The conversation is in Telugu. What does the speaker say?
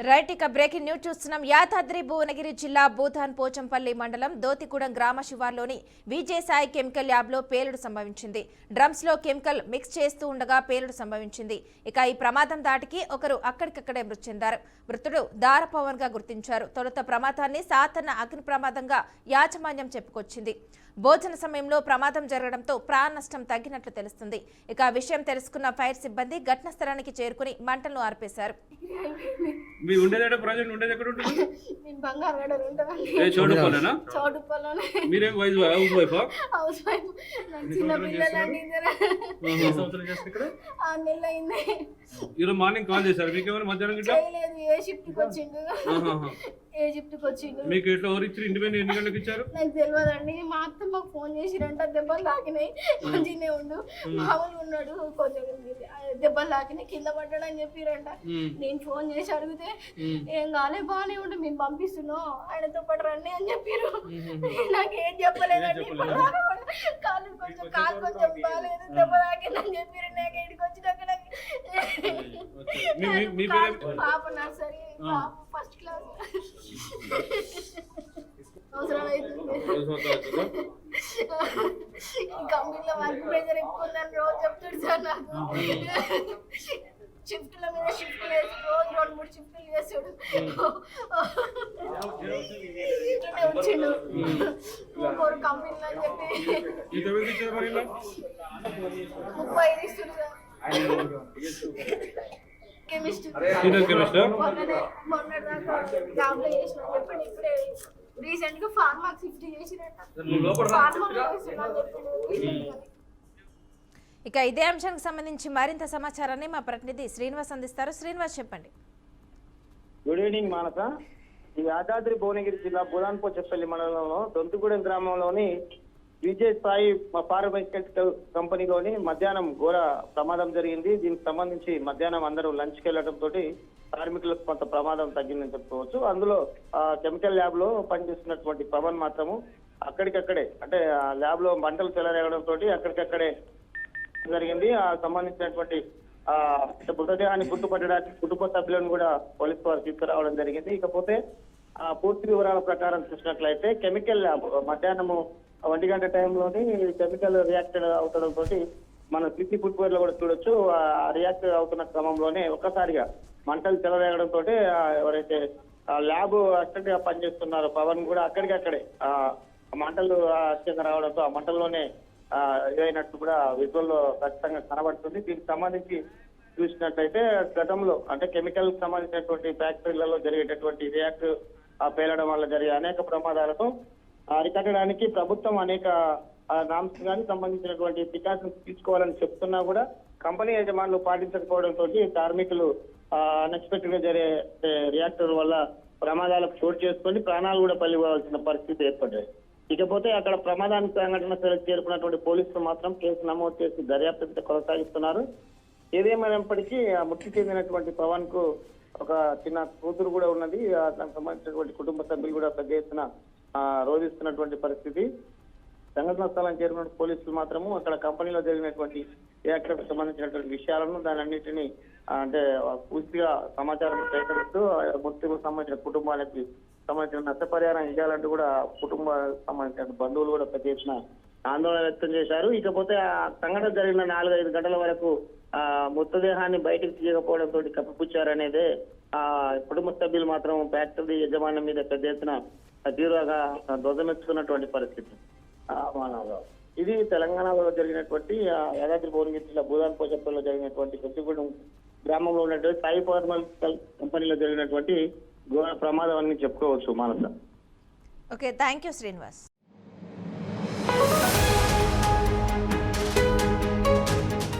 రైట్ ఇక బ్రేకింగ్ న్యూస్ చూస్తున్నాం. యాదాద్రి భువనగిరి జిల్లా భూతాన్ పోచంపల్లి మండలం దోతిగూడెం గ్రామ శివార్లోని విజయసాయి కెమికల్ ల్యాబ్ లో పేలుడు సంభవించింది. డ్రమ్స్ లో కెమికల్ మిక్స్ చేస్తూ ఉండగా పేలుడు సంభవించింది. ఇక ఈ ప్రమాదం దాటికి ఒకరు అక్కడికక్కడే మృతి చెందారు. మృతుడు దారపవన్ గా గుర్తించారు. తొలుత ప్రమాదాన్ని సాధారణ అగ్ని ప్రమాదంగా యాజమాన్యం చెప్పుకొచ్చింది. భోజన సమయంలో ప్రమాదం జరగడంతో ప్రాణ నష్టం తగ్గినట్లు తెలుస్తుంది. ఇక ఆ విషయం తెలుసుకున్న ఫైర్ సిబ్బంది ఘటనా స్థలానికి చేరుకుని మంటలను ఆర్పేశారు. మీ ఉండేదట ప్రాజెక్ట్ ఉండేది ఎక్కడ ఉంటుంది? నేను బంగారుగడ ఉంటానండి. ఏ చోటుపల్లేనా? చోటుపల్లిలోనే. మీరేం హౌస్ వైఫా? House wife. నాకు చిన్న పిల్లలండి ఇద్దరు. ఎన్ని సంవత్సరాలు చేస్తారు ఇక్కడ? 6 నెలలు అయింది. ఈరోజు మార్నింగ్ కాల్ చేశారు మీకు ఏమైనా మధ్యాహ్నం గిట్లా? చేయలేదు. ఏ షిఫ్ట్ కి వచ్చిండు. ఏ షిఫ్ట్ కి వచ్చిండు. మీకు ఎట్లా ఎవరు ఇచ్చారు? ఇంటి పైన ఎన్ని గంటలకు ఇచ్చారు? నాకు తెలియదండి. మా అత్త మాకు ఫోన్ చేసిరంట. దెబ్బలు తాకినాయి, మంచిగానే ఉండు, మామూలుగా ఉన్నాడు, కొంచెం దెబ్బలు తాకినాయి, కింద పడ్డాడు అని చెప్పిరంట. నేను ఫోన్ చేసి అడిగితే ఏం కాలే, బాగానే ఉండు, మేము పంపిస్తున్నాం, ఆయనతో పాటు రండి అని చెప్పారు. నాకేం చెప్పలేదండి. కాలు కొంచెం బాగాలేదు, దెబ్బ తాకిందని చెప్పారు. నాకు ఏడికి వచ్చినాక పాప నర్సరీ, పాప ఫస్ట్ క్లాస్. అవసరం అవుతుంది. కంపెనీలో వర్క్ ప్రెషర్ ఎక్కువ ఉందని రోజు చెప్తాడు సార్ నాకు. షిఫ్ట్ల మీద షిఫ్ట్లు వేసి రోజు 2-3 షిఫ్ట్లు చేస్తాడు. వచ్చిండు ఇంకోరు కంపెనీలో అని చెప్పి 35 ఇస్తుంది సార్. కెమిస్ట్ మొన్న దాకా జాబ్ లో చేసిన చెప్పండి. ఇప్పుడే రీసెంట్ గా ఫార్మా షిఫ్ట్ చేసినట్ట. ఇక ఇదే అంశానికి సంబంధించి మరింత సమాచారాన్ని మా ప్రతినిధి శ్రీనివాస్ అందిస్తారు. శ్రీనివాస్ చెప్పండి. గుడ్ ఈవినింగ్ మానస. ఈ యాదాద్రి భువనగిరి జిల్లా భూతాన్ పోచంపల్లి మండలంలో దొంతుగూడెం గ్రామంలోని విజయసాయి ఫార్మాస్యూటికల్ కంపెనీలోని మధ్యాహ్నం ఘోర ప్రమాదం జరిగింది. దీనికి సంబంధించి మధ్యాహ్నం అందరూ లంచ్కి వెళ్లడంతో కార్మికులకు కొంత ప్రమాదం తగ్గిందని చెప్పుకోవచ్చు. అందులో కెమికల్ ల్యాబ్ లో పనిచేస్తున్నటువంటి పవన్ మాత్రము అక్కడికక్కడే, అంటే ల్యాబ్ లో మంటలు చెలరేగడంతో అక్కడికక్కడే జరిగింది. ఆ సంబంధించినటువంటి మృతదేహాన్ని గుర్తుపట్టడానికి కుటుంబ సభ్యులను కూడా పోలీసు వారు తీసుకురావడం జరిగింది. ఇకపోతే పూర్తి వివరాల ప్రకారం చూసినట్లయితే కెమికల్ ల్యాబ్ మధ్యాహ్నము 1 గంట టైంలోని కెమికల్ రియాక్టెడ్ అవుతడంతో మన సిటీ ఫుట్వేర్ లో కూడా చూడొచ్చు. రియాక్ట్ అవుతున్న క్రమంలోనే ఒక్కసారిగా మంటలు చెలరేగడంతో ఎవరైతే ల్యాబ్ అసిస్టెంట్ గా పనిచేస్తున్నారో పవన్ కూడా అక్కడికక్కడే మంటలు అత్యంగా రావడంతో ఆ మంటల్లోనే ఇదైనట్టు కూడా విజువల్ లో ఖచ్చితంగా కనబడుతుంది. దీనికి సంబంధించి చూసినట్లయితే గతంలో అంటే కెమికల్ సంబంధించినటువంటి ఫ్యాక్టరీలలో జరిగేటటువంటి రియాక్ట్ పేలడం వల్ల జరిగే అనేక ప్రమాదాలను అరికట్టడానికి ప్రభుత్వం అనేక నామ్స్ కానీ సంబంధించినటువంటి ప్రికాషన్స్ తీసుకోవాలని చెప్తున్నా కూడా కంపెనీ యజమానులు పాటించకపోవడంతో కార్మికులు అన్ఎక్స్పెక్టెడ్ గా జరిగే రియాక్టర్ వల్ల ప్రమాదాలకు చోటు చేసుకొని ప్రాణాలు కూడా పలిపోవాల్సిన పరిస్థితి ఏర్పడ్డాయి. ఇకపోతే అక్కడ ప్రమాదానికి సంఘటన స్థలికి చేరుకున్నటువంటి పోలీసులు మాత్రం కేసు నమోదు చేసి దర్యాప్తు కొనసాగిస్తున్నారు. ఏదేమైనప్పటికీ మృతి చెందినటువంటి పవన్ కు ఒక చిన్న కూతురు కూడా ఉన్నది. దానికి సంబంధించినటువంటి కుటుంబ సభ్యులు కూడా పెద్ద ఎత్తున రోధిస్తున్నటువంటి పరిస్థితి. సంఘటన స్థలానికి చేరుకున్న పోలీసులు మాత్రము అక్కడ కంపెనీలో జరిగినటువంటి రియాక్టర్కి సంబంధించినటువంటి విషయాలను దాని అన్నింటినీ అంటే పూర్తిగా సమాచారం సేకరిస్తూ మృతికి సంబంధించిన కుటుంబాలకి సంబంధించిన నష్టపరిహారం ఇవ్వాలంటూ కూడా కుటుంబ సంబంధించిన బంధువులు కూడా పెద్ద ఎత్తున ఆందోళన వ్యక్తం చేశారు. ఇకపోతే ఆ సంఘటన జరిగిన 4-5 గంటల వరకు మృతదేహాన్ని బయటకు తీయకపోవడంతో కప్పిపుచ్చారనేదే కుటుంబ సభ్యులు మాత్రం ఫ్యాక్టరీ యజమాని మీద పెద్ద ఎత్తున తీవ్రంగా ధ్వజమెత్తుకున్నటువంటి పరిస్థితి. ఇది తెలంగాణలో జరిగినటువంటి యాదాద్రి భువనగిరి జిల్లా భూతాన్ పోచంపల్లిలో జరిగినటువంటి దొంతుగూడెం గ్రామంలో ఉన్నటువంటి సాయి ఫార్మాస్యూటికల్ కంపెనీలో జరిగినటువంటి ఘోర ప్రమాదం అని చెప్పుకోవచ్చు Manasa. Okay, thank you Srinivas.